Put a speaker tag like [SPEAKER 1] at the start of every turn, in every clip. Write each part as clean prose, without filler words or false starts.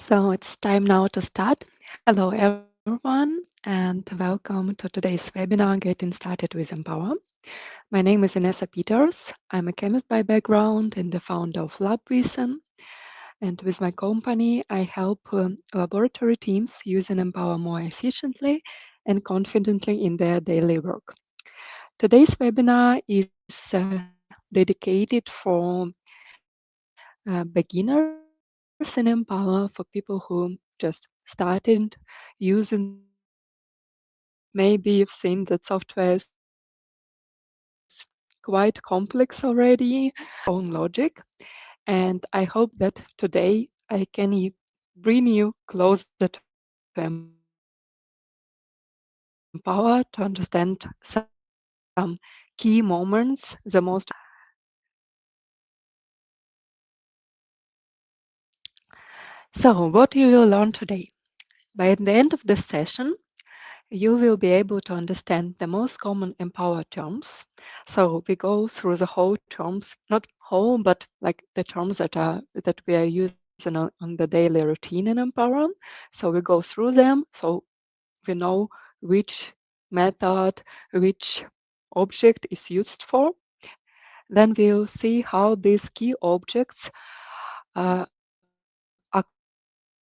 [SPEAKER 1] So it's time now to start. Hello, everyone, and welcome to today's webinar Getting Started with Empower. My name is Inessa Peters. I'm a chemist by background and the founder of LabReason. And with my company, I help laboratory teams use Empower more efficiently and confidently in their daily work. Today's webinar is dedicated for beginners in Empower, for people who just started using them. Maybe you've seen that software is quite complex already, own logic. And I hope that today I can bring you closer to Empower to understand some key moments, the most important ones. So, what you will learn today? By the end of the session, you will be able to understand the most common Empower terms. So we go through the whole terms, not whole, but like the terms that we are using on the daily routine in Empower. So we go through them, so we know which method, which object is used for. Then we'll see how these key objects are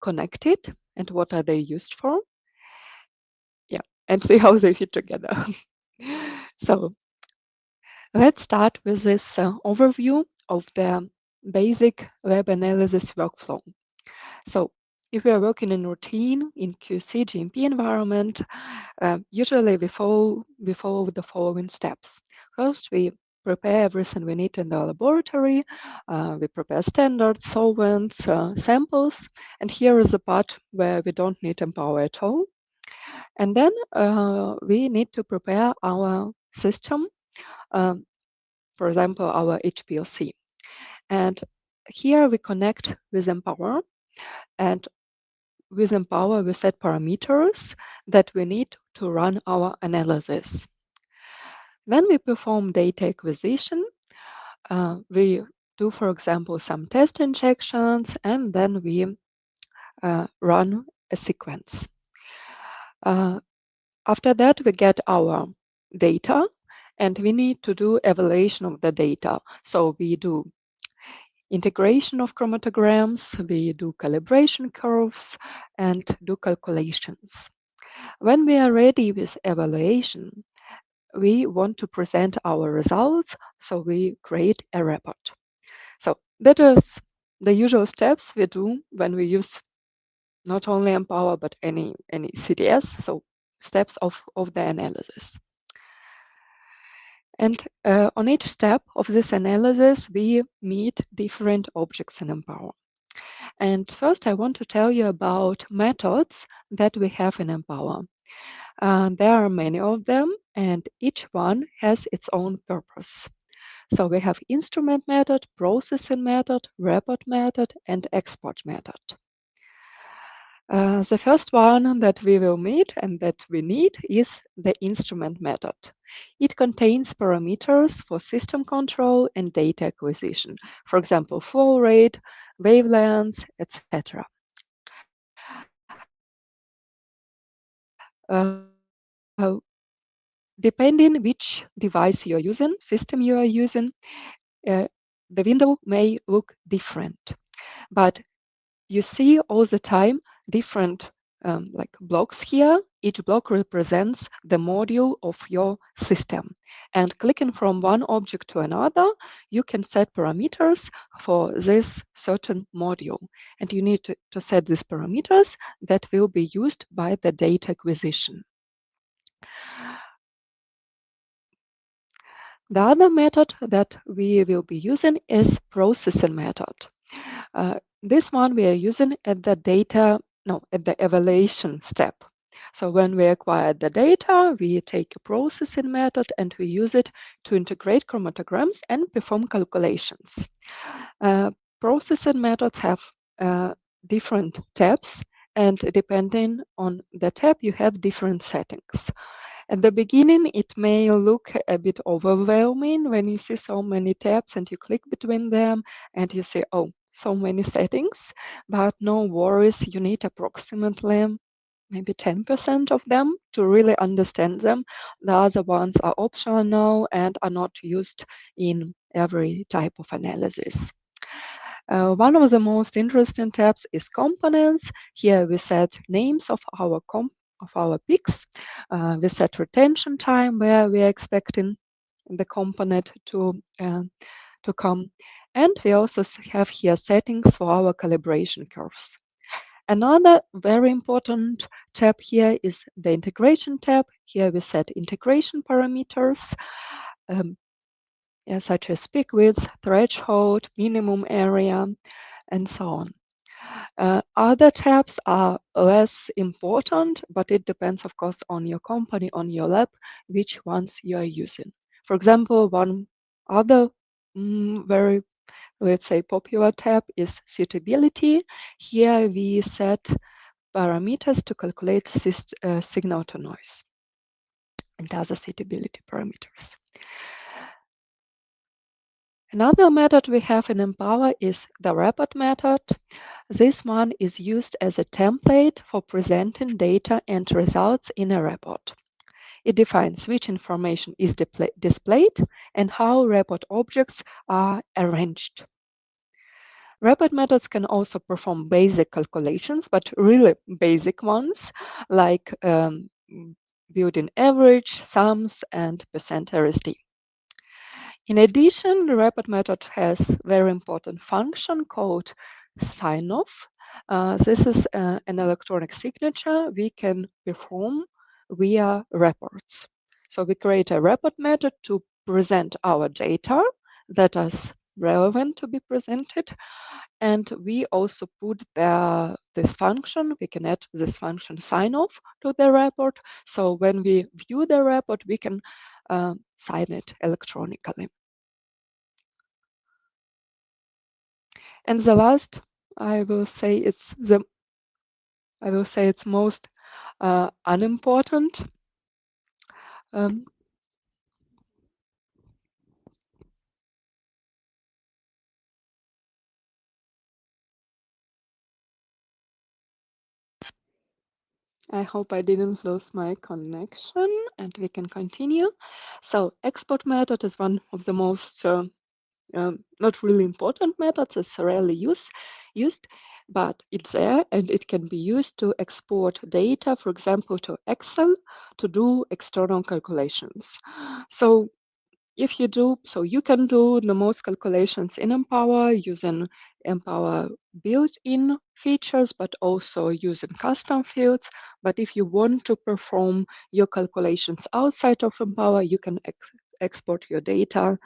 [SPEAKER 1] connected and what are they used for. Yeah, and see how they fit together. So let's start with this overview of the basic web analysis workflow. So if we are working in routine in QC GMP environment, usually we follow the following steps. First, we prepare everything we need in the laboratory. We prepare standards, solvents, samples, and here is the part where we don't need Empower at all. And then we need to prepare our system, um, for example, our HPLC. And here we connect with Empower. And with Empower, we set parameters that we need to run our analysis. When we perform data acquisition, we do, for example, some test injections, and then we run a sequence. After that, we get our data, and we need to do evaluation of the data. So we do integration of chromatograms, we do calibration curves, and do calculations. When we are ready with evaluation, we want to present our results, so we create a report. So that is the usual steps we do when we use not only Empower, but any CDS, so steps of the analysis. And on each step of this analysis, we meet different objects in Empower. And first, I want to tell you about methods that we have in Empower. There are many of them, and each one has its own purpose. So we have instrument method, processing method, report method, and export method. The first one that we will meet and that we need is the instrument method. It contains parameters for system control and data acquisition, for example, flow rate, wavelengths, etc. Depending which device you are using, system you are using, the window may look different. But you see all the time different like blocks here. Each block represents the module of your system. And clicking from one object to another, you can set parameters for this certain module. And you need to set these parameters that will be used by the data acquisition. The other method that we will be using is processing method. This one we are using at the evaluation step. So when we acquire the data, we take a processing method and we use it to integrate chromatograms and perform calculations. Processing methods have different tabs, and depending on the tab, you have different settings. At the beginning, it may look a bit overwhelming when you see so many tabs and you click between them and you say, oh, so many settings, but no worries, you need approximately maybe 10% of them to really understand them. The other ones are optional now and are not used in every type of analysis. One of the most interesting tabs is components. Here we set names of our peaks. We set retention time where we are expecting the component to come. And we also have here settings for our calibration curves. Another very important tab here is the integration tab. Here we set integration parameters, such as peak width, threshold, minimum area, and so on. Other tabs are less important, but it depends, of course, on your company, on your lab, which ones you are using. For example, one other very, let's say, popular tab is suitability. Here we set parameters to calculate signal to noise and other suitability parameters. Another method we have in Empower is the report method. This one is used as a template for presenting data and results in a report. It defines which information is displayed and how report objects are arranged. Report methods can also perform basic calculations, but really basic ones, like built-in average, sums, and percent RSD. In addition, the report method has a very important function called sign-off. This is an electronic signature we can perform via reports. So we create a report method to present our data that is relevant to be presented. And we also put this function, we can add this function sign-off to the report. So when we view the report, we can sign it electronically. And the last, I will say it's most unimportant. I hope I didn't lose my connection and we can continue. So export method is one of the most not really important methods. It's rarely used, but it's there and it can be used to export data, for example, to Excel to do external calculations. So if you do, so you can do the most calculations in Empower using Empower built-in features, but also using custom fields. But if you want to perform your calculations outside of Empower, you can export your data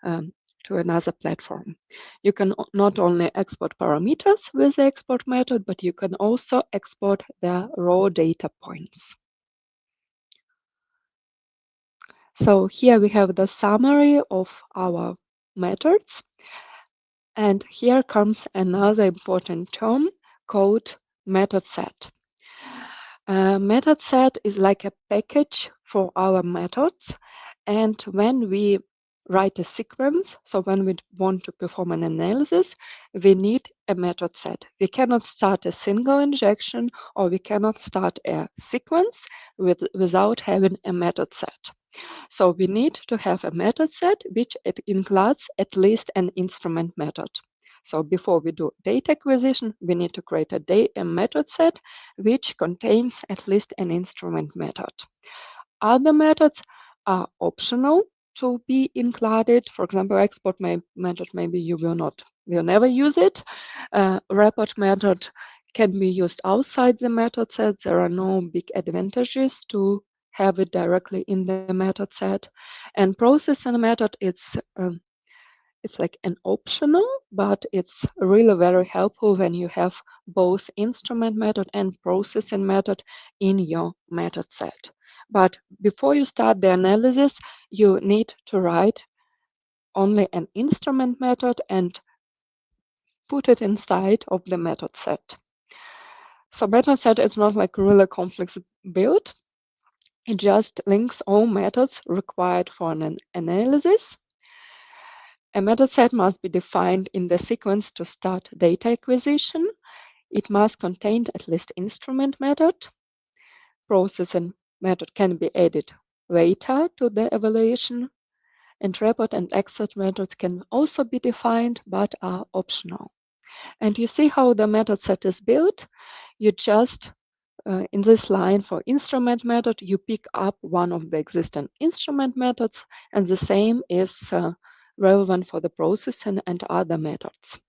[SPEAKER 1] to another platform. You can not only export parameters with the export method, but you can also export the raw data points. So here we have the summary of our methods. And here comes another important term called method set. Method set is like a package for our methods. And when we write a sequence, so when we want to perform an analysis, we need a method set. We cannot start a single injection or we cannot start a sequence without having a method set. So we need to have a method set which it includes at least an instrument method. So before we do data acquisition, we need to create a method set which contains at least an instrument method. Other methods are optional to be included. For example, export method, maybe you will never use it. Report method can be used outside the method set. There are no big advantages to have it directly in the method set. And processing method, it's like an optional, but it's really very helpful when you have both instrument method and processing method in your method set. But before you start the analysis, you need to write only an instrument method and put it inside of the method set. So method set is not like really complex build. It just links all methods required for an analysis. A method set must be defined in the sequence to start data acquisition. It must contain at least instrument method. Processing method can be added later to the evaluation, and report and exert methods can also be defined but are optional. And you see how the method set is built. You just, in this line for instrument method, you pick up one of the existing instrument methods, and the same is relevant for the processing and other methods.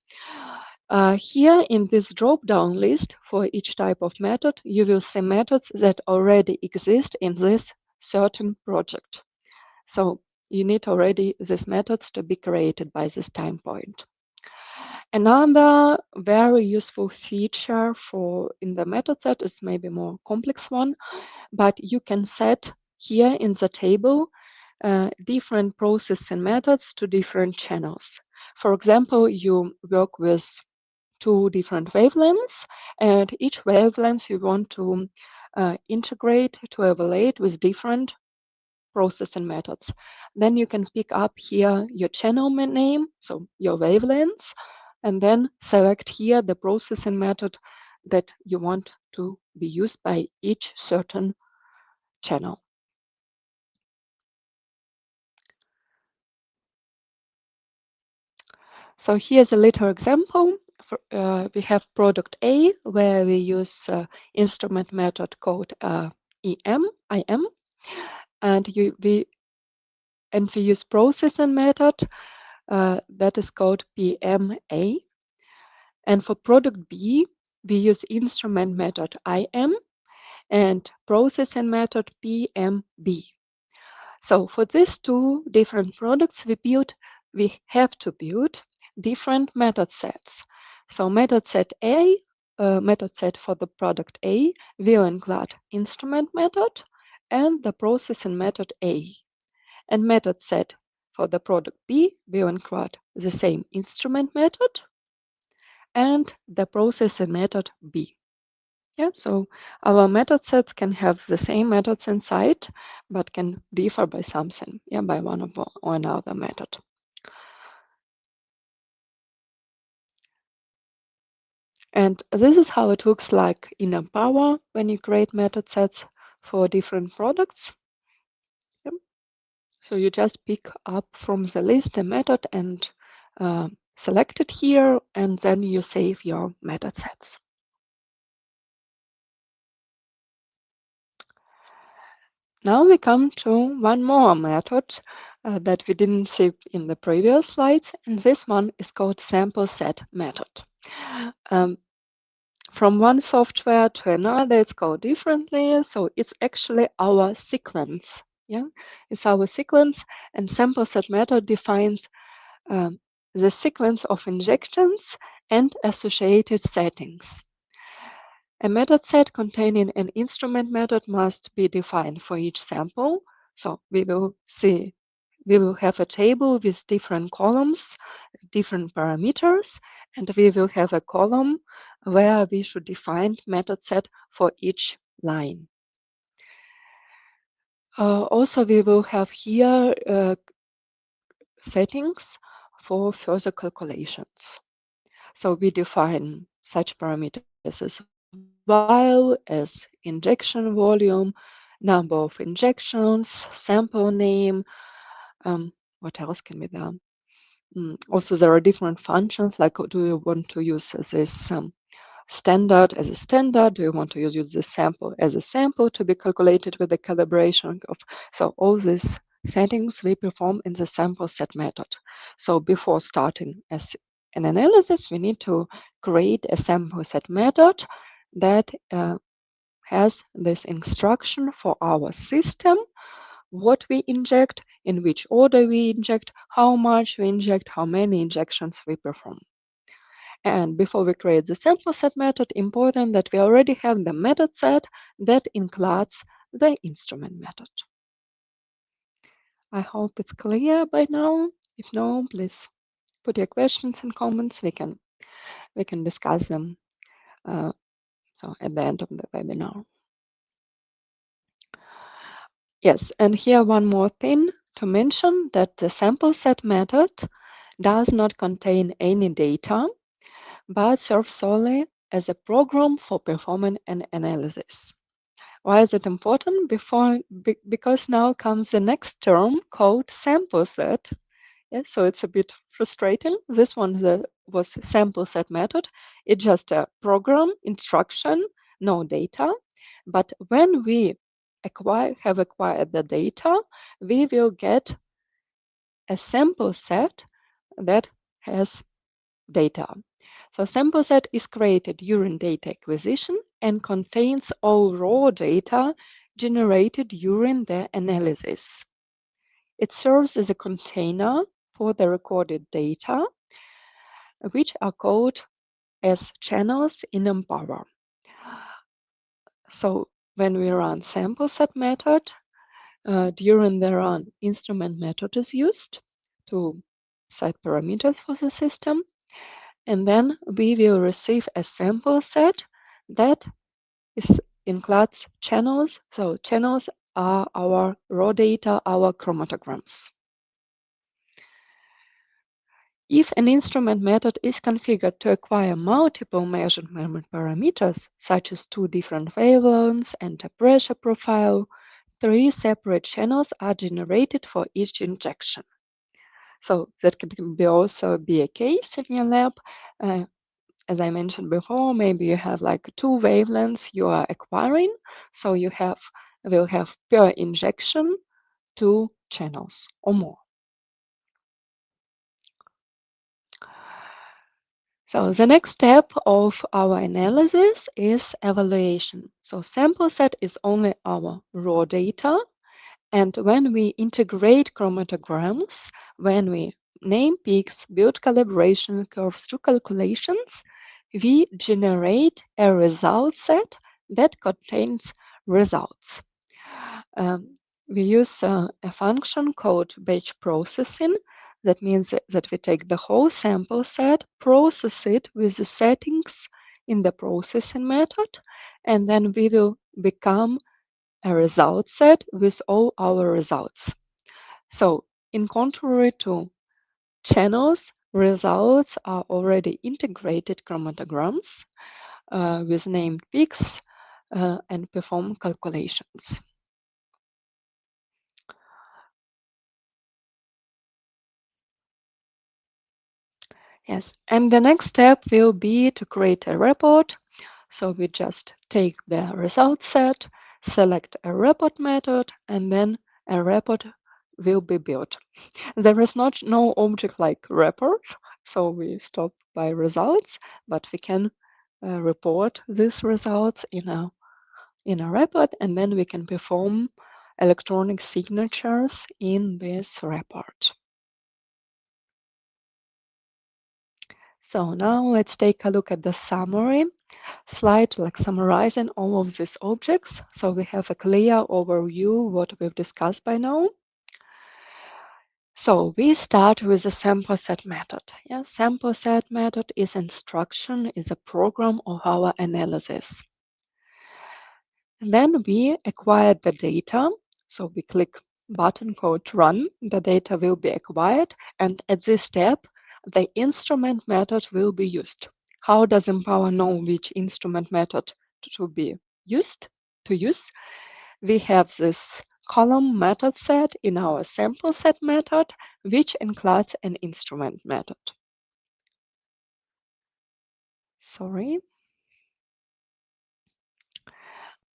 [SPEAKER 1] Here in this drop-down list for each type of method, you will see methods that already exist in this certain project. So you need already these methods to be created by this time point. Another very useful feature in the method set is maybe more complex one, but you can set here in the table different processing methods to different channels. For example, you work with two different wavelengths, and each wavelength you want to integrate to evaluate with different processing methods. Then you can pick up here your channel name, so your wavelengths, and then select here the processing method that you want to be used by each certain channel. So here's a little example. We have product A, where we use instrument method called IM, and we use processing method that is called PMA. And for product B, we use instrument method IM and processing method PMB. So for these two different products we have to build different method sets. So method set A, method set for the product A will include instrument method and the processing method A. And method set for the product B will include the same instrument method and the processing method B. Yeah, so our method sets can have the same methods inside, but can differ by something, yeah, by one or another method. And this is how it looks like in Empower when you create method sets for different products. Yeah. So you just pick up from the list a method and select it here, and then you save your method sets. Now we come to one more method that we didn't see in the previous slides, and this one is called sample set method. From one software to another, it's called differently, so it's actually our sequence. Yeah, it's our sequence, and sample set method defines the sequence of injections and associated settings. A method set containing an instrument method must be defined for each sample. So we will have a table with different columns, different parameters, and we will have a column where we should define method set for each line. Also, we will have here settings for further calculations. So we define such parameters as vial, as injection volume, number of injections, sample name. What else can be there? Also, there are different functions, like do you want to use this standard as a standard? Do you want to use the sample as a sample to be calculated with the calibration of? So all these settings we perform in the sample set method. So before starting as an analysis, we need to create a sample set method that has this instruction for our system, what we inject, in which order we inject, how much we inject, how many injections we perform. And before we create the sample set method, important that we already have the method set that includes the instrument method. I hope it's clear by now. If no, please put your questions and comments. We can discuss them so at the end of the webinar. Yes, and here one more thing to mention, that the sample set method does not contain any data, but serves solely as a program for performing an analysis. Why is it important? Because now comes the next term called sample set. Yeah, so it's a bit frustrating. This one was sample set method. It's just a program instruction, no data. But when we have acquired the data, we will get a sample set that has data. So sample set is created during data acquisition and contains all raw data generated during the analysis. It serves as a container for the recorded data, which are called as channels in Empower. So when we run sample set method, during the run, instrument method is used to set parameters for the system. And then we will receive a sample set that is includes channels. So channels are our raw data, our chromatograms. If an instrument method is configured to acquire multiple measurement parameters, such as 2 different wavelengths and a pressure profile, 3 separate channels are generated for each injection. So that can also be a case in your lab. As I mentioned before, maybe you have like 2 wavelengths you are acquiring, so you will have per injection 2 channels or more. So the next step of our analysis is evaluation. So sample set is only our raw data, and when we integrate chromatograms, when we name peaks, build calibration curves to calculations, we generate a result set that contains results. We use a function called batch processing. That means that we take the whole sample set, process it with the settings in the processing method, and then we will become a result set with all our results. So, in contrary to channels, results are already integrated chromatograms with named peaks and perform calculations. Yes, and the next step will be to create a report. So we just take the result set, select a report method, and then a report will be built. There is no object like report, so we stop by results, but we can report these results in a report, and then we can perform electronic signatures in this report. So now let's take a look at the summary slide, like summarizing all of these objects. So we have a clear overview what we've discussed by now. So we start with the sample set method. Yeah, sample set method is instruction, is a program of our analysis. And then we acquire the data. So we click button called run, the data will be acquired. And at this step, the instrument method will be used. How does Empower know which instrument method to be used? To use? We have this column method set in our sample set method, which includes an instrument method. Sorry.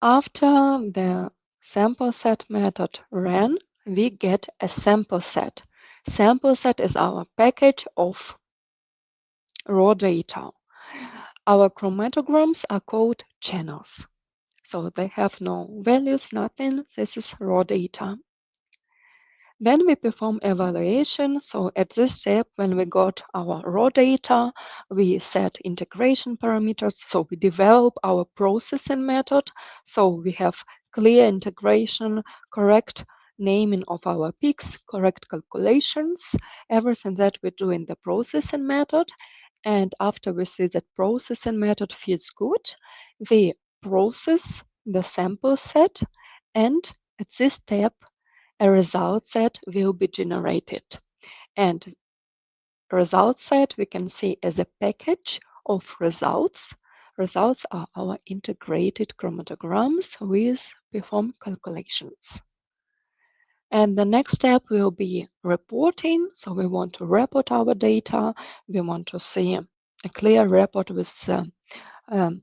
[SPEAKER 1] After the sample set method ran, we get a sample set. Sample set is our package of raw data. Our chromatograms are called channels. So they have no values, nothing. This is raw data. Then we perform evaluation. So at this step, when we got our raw data, we set integration parameters. So we develop our processing method. So we have clear integration, correct naming of our peaks, correct calculations, everything that we do in the processing method. And after we see that processing method feels good, we process the sample set, and at this step, a result set will be generated. And result set we can see as a package of results. Results are our integrated chromatograms with perform calculations. And the next step will be reporting. So we want to report our data. We want to see a clear report um,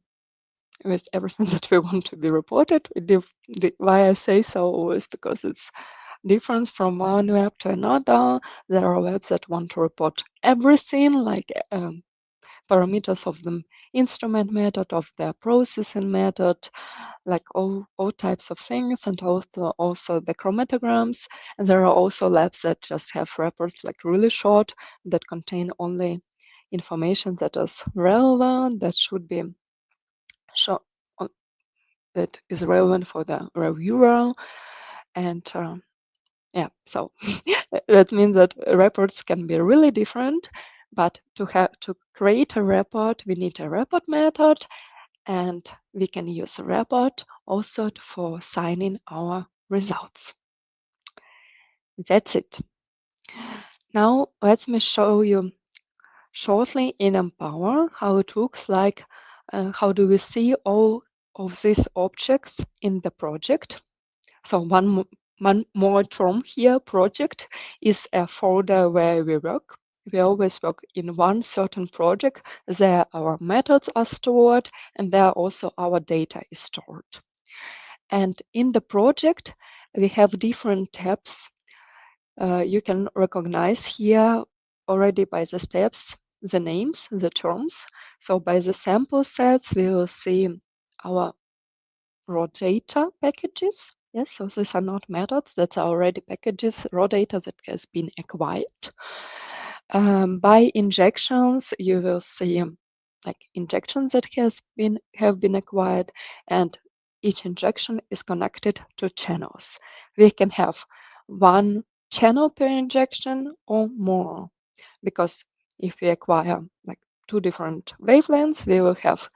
[SPEAKER 1] with everything that we want to be reported. Why I say so is because it's difference from one web to another. There are webs that want to report everything, like parameters of the instrument method, of their processing method, like all types of things, and also the chromatograms. And there are also labs that just have reports like really short, that contain only information that is relevant, that should be shown, that is relevant for the reviewer. And yeah, so that means that reports can be really different, but to create a report, we need a report method, and we can use a report also for signing our results. That's it. Now let me show you shortly in Empower how it looks like. How do we see all of these objects in the project? So one more term here, project, is a folder where we work. We always work in one certain project. There our methods are stored, and there also our data is stored. And in the project, we have different tabs. You can recognize here already by the steps, the names, the terms. So by the sample sets, we will see our raw data packages. Yes, so these are not methods, that's already packages, raw data that has been acquired. By injections, you will see like injections that have been acquired, and each injection is connected to channels. We can have one channel per injection or more, because if we acquire like two different wavelengths, we will have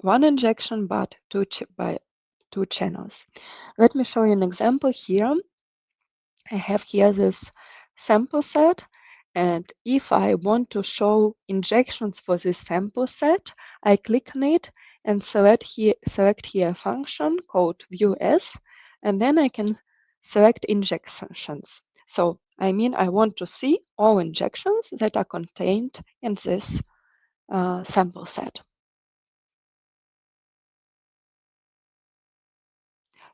[SPEAKER 1] one injection, but by two channels. Let me show you an example here. I have here this sample set, and if I want to show injections for this sample set, I click on it and select here a function called view as, and then I can select injections. So I mean I want to see all injections that are contained in this sample set.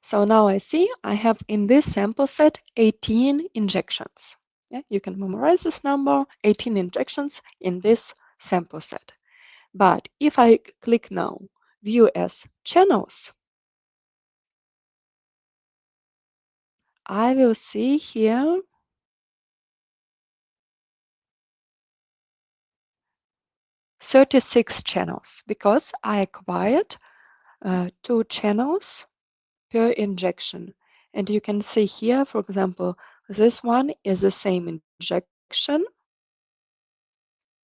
[SPEAKER 1] So now I see I have in this sample set 18 injections. Yeah, you can memorize this number, 18 injections in this sample set. But if I click now, view as channels, I will see here 36 channels, because I acquired 2 channels per injection. And you can see here, for example, this one is the same injection.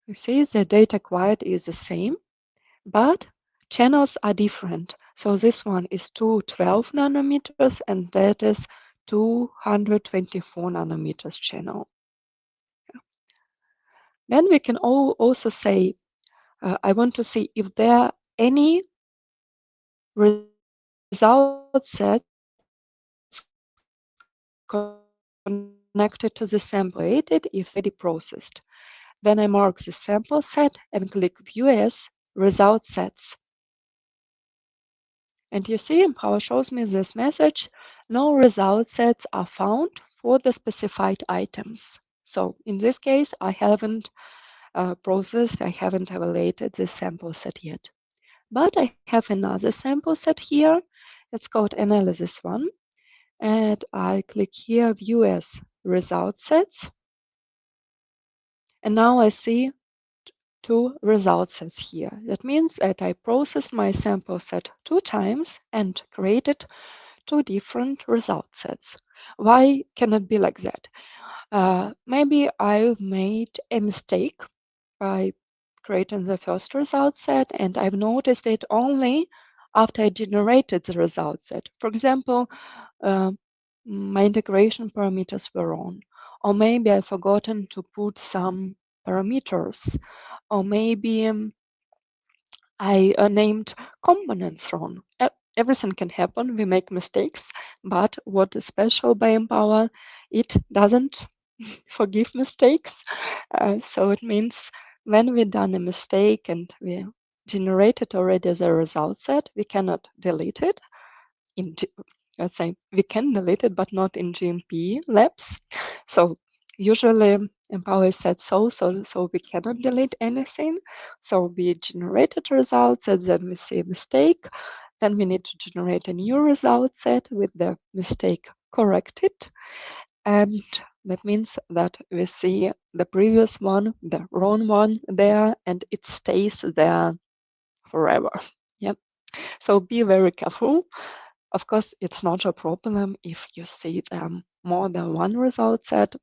[SPEAKER 1] You see the data acquired is the same, but channels are different. So this one is 212 nanometers, and that is 224 nanometers channel. Then we can also say, I want to see if there are any result sets connected to the sample created if already processed. Then I mark the sample set and click View as Result Sets. And you see, Empower shows me this message: no result sets are found for the specified items. So in this case, I haven't processed, I haven't evaluated this sample set yet. But I have another sample set here. It's called Analysis 1. And I click here, View as Result Sets. And now I see 2 result sets here. That means that I processed my sample set 2 times and created 2 different result sets. Why can it be like that? Maybe I made a mistake by creating the first result set, and I've noticed it only after I generated the result set. For example, my integration parameters were wrong, or maybe I've forgotten to put some parameters, or maybe I named components wrong. Everything can happen. We make mistakes, but what is special by Empower, it doesn't forgive mistakes. So it means when we done a mistake and we generated already the result set, we cannot delete it. Let's say we can delete it, but not in GMP labs. So usually Empower is set so we cannot delete anything. So we generated results and then we see a mistake. Then we need to generate a new result set with the mistake corrected. And that means that we see the previous one, the wrong one there, and it stays there forever. Yeah. So be very careful. Of course, it's not a problem if you see more than one result set.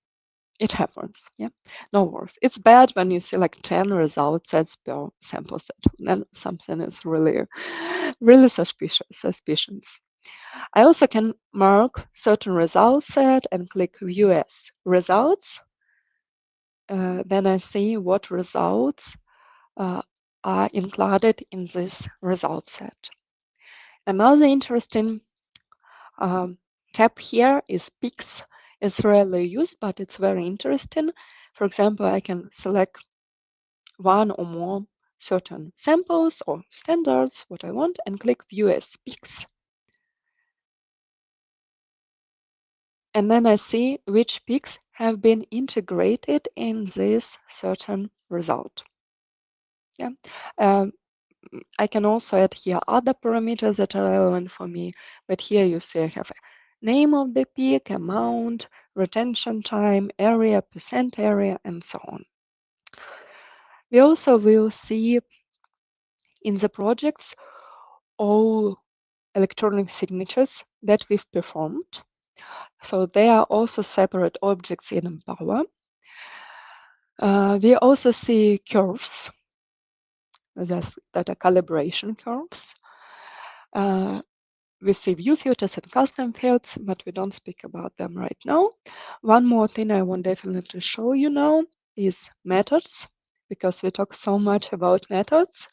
[SPEAKER 1] It happens. Yeah. No worries. It's bad when you see like 10 result sets per sample set. Then something is really suspicious. I also can mark certain result set and click View as results. Then I see what results are included in this result set. Another interesting tab here is peaks. It's rarely used, but it's very interesting. For example, I can select one or more certain samples or standards, what I want, and click View as peaks. And then I see which peaks have been integrated in this certain result. Yeah. I can also add here other parameters that are relevant for me, but here you see I have name of the peak, amount, retention time, area, percent area, and so on. We also will see in the projects all electronic signatures that we've performed. So they are also separate objects in Empower. We also see curves, that are calibration curves. We see view filters and custom fields, but we don't speak about them right now. One more thing I want definitely show you now is methods, because we talk so much about methods.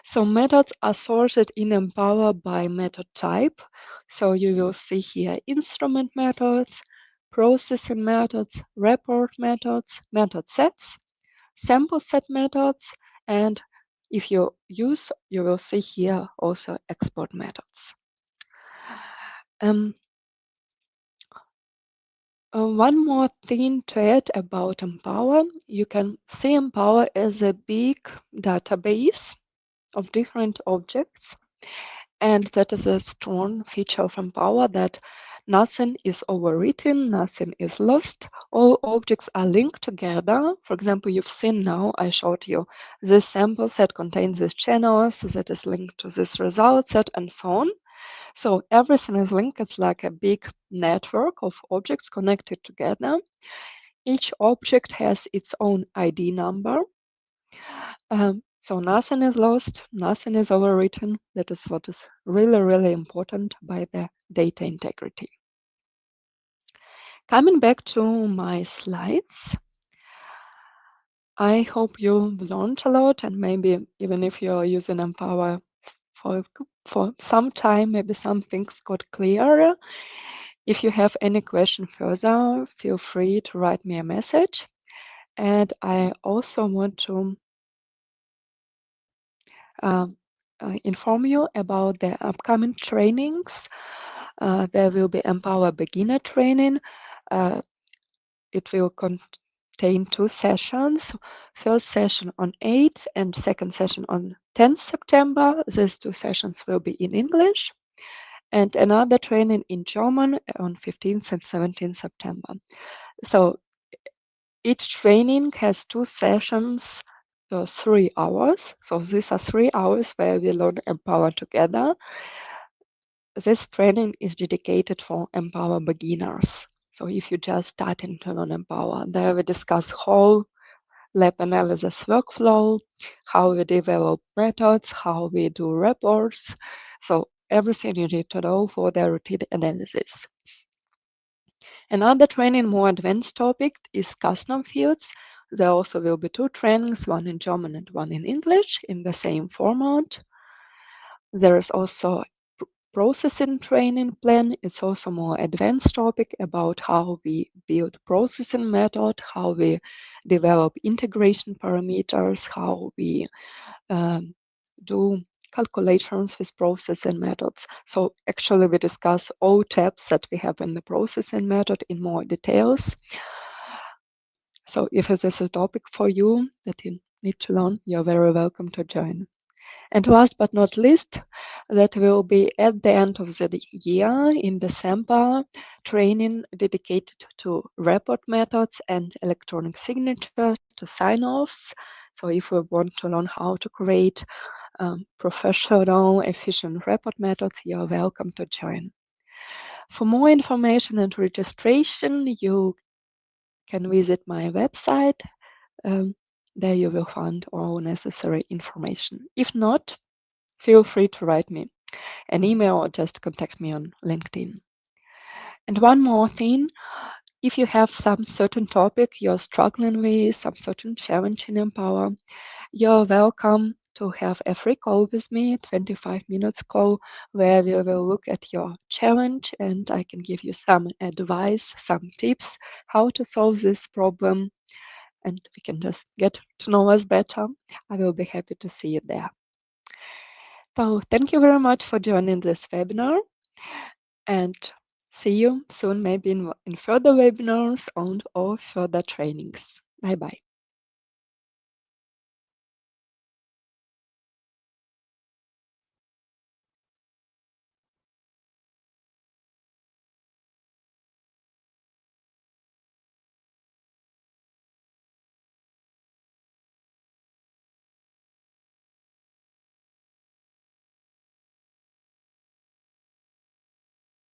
[SPEAKER 1] So methods are sorted in Empower by method type. So you will see here instrument methods, processing methods, report methods, method sets, sample set methods, and if you use, you will see here also export methods. One more thing to add about Empower. You can see Empower as a big database of different objects. And that is a strong feature of Empower, that nothing is overwritten, nothing is lost. All objects are linked together. For example, you've seen now, I showed you this sample set contains these channels that is linked to this result set and so on. So everything is linked. It's like a big network of objects connected together. Each object has its own ID number. So nothing is lost, nothing is overwritten. That is what is really important by the data integrity. Coming back to my slides, I hope you learned a lot, and maybe even if you're using Empower for some time, maybe some things got clearer. If you have any question further, feel free to write me a message. And I also want to inform you about the upcoming trainings. There will be Empower Beginner training. It will contain 2 sessions. First session on 8th and second session on 10th September. These 2 sessions will be in English. And another training in German on 15th and 17th September. So each training has 2 sessions, 3 hours. So these are 3 hours where we learn Empower together. This training is dedicated for Empower beginners. So if you just starting to learn Empower, there we discuss whole lab analysis workflow, how we develop methods, how we do reports. So everything you need to know for the routine analysis. Another training, more advanced topic, is custom fields. There also will be 2 trainings, one in German and one in English, in the same format. There is also processing training plan. It's also more advanced topic about how we build processing method, how we develop integration parameters, how we do calculations with processing methods. So actually we discuss all tabs that we have in the processing method in more details. So if this is a topic for you that you need to learn, you're very welcome to join. And last but not least, that will be at the end of the year in December, training dedicated to report methods and electronic signature to sign-offs. So if we want to learn how to create professional, efficient report methods, you're welcome to join. For more information and registration, you can visit my website. There you will find all necessary information. If not, feel free to write me an email or just contact me on LinkedIn. And one more thing, if you have some certain topic you're struggling with, some certain challenge in Empower, you're welcome to have a free call with me, 25 minutes call, where we will look at your challenge and I can give you some advice, some tips how to solve this problem, and we can just get to know us better. I will be happy to see you there. So thank you very much for joining this webinar, and see you soon, maybe in further webinars and or further trainings. Bye bye.